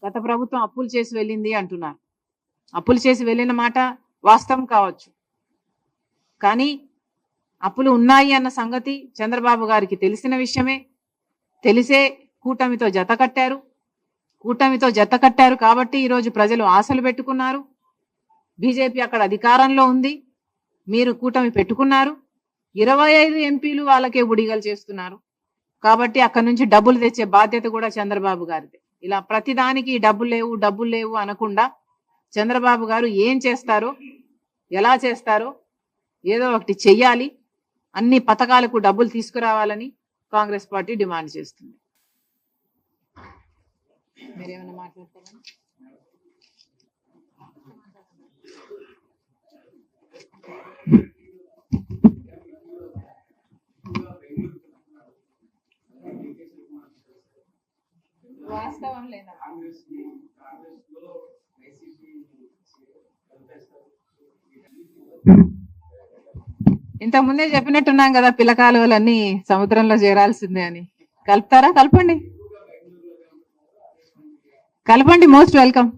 గత ప్రభుత్వం అప్పులు చేసి వెళ్ళింది అంటున్నారు. అప్పులు చేసి వెళ్ళిన మాట వాస్తవం కావచ్చు, కానీ అప్పులు ఉన్నాయి అన్న సంగతి చంద్రబాబు గారికి తెలిసిన విషయమే. తెలిసే కూటమితో జత కట్టారు కాబట్టి ఈరోజు ప్రజలు ఆశలు పెట్టుకున్నారు. బీజేపీ అక్కడ అధికారంలో ఉంది, మీరు కూటమి పెట్టుకున్నారు. 25 ఎంపీలు వాళ్ళకే బుడిగలు చేస్తున్నారు. కాబట్టి అక్కడ నుంచి డబ్బులు తెచ్చే బాధ్యత కూడా చంద్రబాబు గారిదే. ఇలా ప్రతిదానికి డబ్బులు లేవు అనకుండా చంద్రబాబు గారు ఏం చేస్తారో, ఎలా చేస్తారో ఏదో ఒకటి చెయ్యాలి. అన్ని పథకాలకు డబ్బులు తీసుకురావాలని కాంగ్రెస్ పార్టీ డిమాండ్ చేస్తుంది. మీరేమన్నా మాట్లాడతారా? వాస్తవం లేదా? ఇంతకుముందే చెప్పినట్టున్నాం కదా, పిల్లకాలువలన్నీ సముద్రంలో చేరాల్సిందే అని. కలుపుతారా? కలపండి, మోస్ట్ వెల్కమ్.